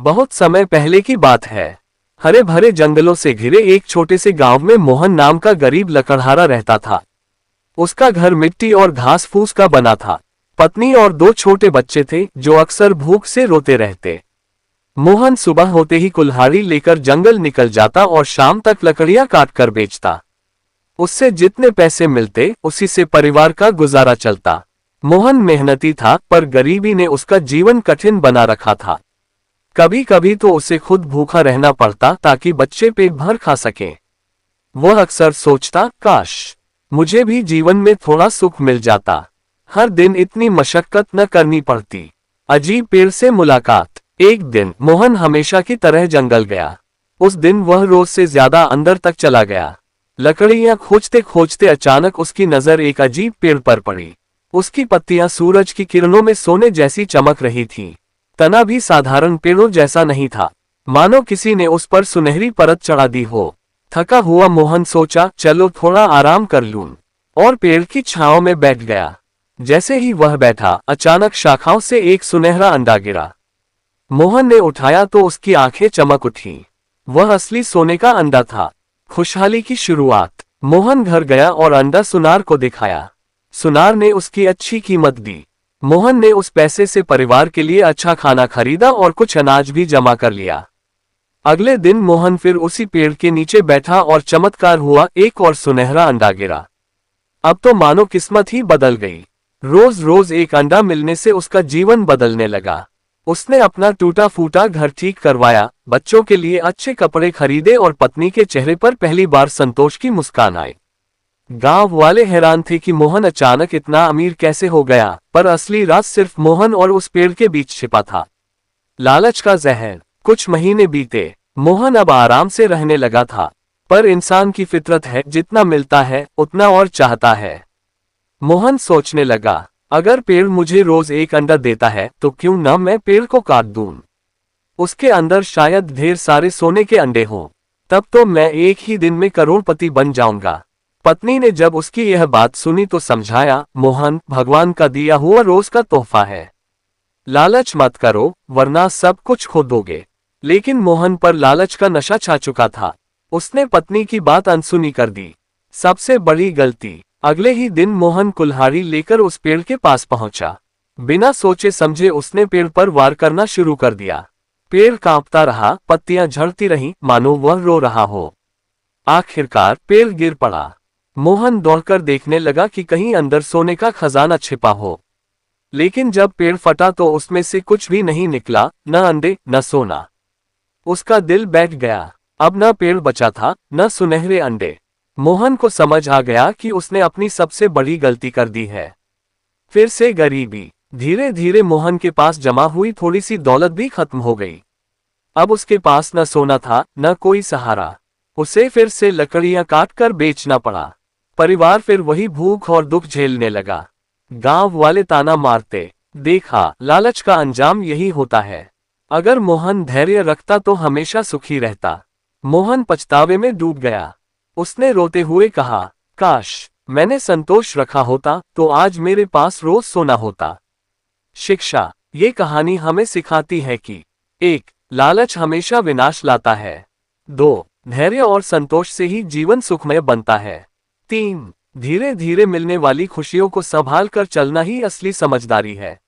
बहुत समय पहले की बात है। हरे भरे जंगलों से घिरे एक छोटे से गांव में मोहन नाम का गरीब लकड़हारा रहता था। उसका घर मिट्टी और घास फूस का बना था। पत्नी और दो छोटे बच्चे थे जो अक्सर भूख से रोते रहते। मोहन सुबह होते ही कुल्हाड़ी लेकर जंगल निकल जाता और शाम तक लकड़ियां काट कर बेचता। उससे जितने पैसे मिलते उसी से परिवार का गुजारा चलता। मोहन मेहनती था, पर गरीबी ने उसका जीवन कठिन बना रखा था। कभी कभी तो उसे खुद भूखा रहना पड़ता ताकि बच्चे पेट भर खा सकें। वह अक्सर सोचता, काश मुझे भी जीवन में थोड़ा सुख मिल जाता, हर दिन इतनी मशक्कत न करनी पड़ती। अजीब पेड़ से मुलाकात। एक दिन मोहन हमेशा की तरह जंगल गया। उस दिन वह रोज से ज्यादा अंदर तक चला गया। लकड़ियां खोजते खोजते अचानक उसकी नजर एक अजीब पेड़ पर पड़ी। उसकी पत्तियां सूरज की किरणों में सोने जैसी चमक रही थीं। तना भी साधारण पेड़ों जैसा नहीं था, मानो किसी ने उस पर सुनहरी परत चढ़ा दी हो। थका हुआ मोहन सोचा, चलो थोड़ा आराम कर लूं, और पेड़ की छांव में बैठ गया। जैसे ही वह बैठा, अचानक शाखाओं से एक सुनहरा अंडा गिरा। मोहन ने उठाया तो उसकी आंखें चमक उठी। वह असली सोने का अंडा था। खुशहाली की शुरुआत। मोहन घर गया और अंडा सुनार को दिखाया। सुनार ने उसकी अच्छी कीमत दी। मोहन ने उस पैसे से परिवार के लिए अच्छा खाना खरीदा और कुछ अनाज भी जमा कर लिया। अगले दिन मोहन फिर उसी पेड़ के नीचे बैठा और चमत्कार हुआ, एक और सुनहरा अंडा गिरा। अब तो मानो किस्मत ही बदल गई। रोज रोज एक अंडा मिलने से उसका जीवन बदलने लगा। उसने अपना टूटा फूटा घर ठीक करवाया, बच्चों के लिए अच्छे कपड़े खरीदे और पत्नी के चेहरे पर पहली बार संतोष की मुस्कान आई। गांव वाले हैरान थे कि मोहन अचानक इतना अमीर कैसे हो गया, पर असली राज सिर्फ मोहन और उस पेड़ के बीच छिपा था। लालच का जहर। कुछ महीने बीते। मोहन अब आराम से रहने लगा था, पर इंसान की फितरत है, जितना मिलता है उतना और चाहता है। मोहन सोचने लगा, अगर पेड़ मुझे रोज एक अंडा देता है तो क्यों न मैं पेड़ को काट दूं। उसके अंदर शायद ढेर सारे सोने के अंडे हों, तब तो मैं एक ही दिन में करोड़पति बन जाऊंगा। पत्नी ने जब उसकी यह बात सुनी तो समझाया, मोहन भगवान का दिया हुआ रोज का तोहफा है। लालच मत करो, वरना सब कुछ खो दोगे। लेकिन मोहन पर लालच का नशा छा चुका था। उसने पत्नी की बात अनसुनी कर दी। सबसे बड़ी गलती। अगले ही दिन मोहन कुल्हाड़ी लेकर उस पेड़ के पास पहुंचा। बिना सोचे समझे उसने पेड़ पर वार करना शुरू कर दिया। पेड़ कांपता रहा, पत्तियां झड़ती रहीं, मानो वह रो रहा हो। आखिरकार पेड़ गिर पड़ा। मोहन दौड़कर देखने लगा कि कहीं अंदर सोने का खजाना छिपा हो। लेकिन जब पेड़ फटा तो उसमें से कुछ भी नहीं निकला, न अंडे न सोना। उसका दिल बैठ गया। अब न पेड़ बचा था, न सुनहरे अंडे। मोहन को समझ आ गया कि उसने अपनी सबसे बड़ी गलती कर दी है। फिर से गरीबी। धीरे धीरे मोहन के पास जमा हुई थोड़ी सी दौलत भी खत्म हो गई। अब उसके पास न सोना था, न कोई सहारा। उसे फिर से लकड़ियां काट कर बेचना पड़ा। परिवार फिर वही भूख और दुख झेलने लगा। गांव वाले ताना मारते, देखा, लालच का अंजाम यही होता है। अगर मोहन धैर्य रखता तो हमेशा सुखी रहता। मोहन पछतावे में डूब गया। उसने रोते हुए कहा, काश मैंने संतोष रखा होता तो आज मेरे पास रोज सोना होता। शिक्षा। ये कहानी हमें सिखाती है कि 1. लालच हमेशा विनाश लाता है। 2. धैर्य और संतोष से ही जीवन सुखमय बनता है। 3. धीरे धीरे मिलने वाली खुशियों को संभाल कर चलना ही असली समझदारी है।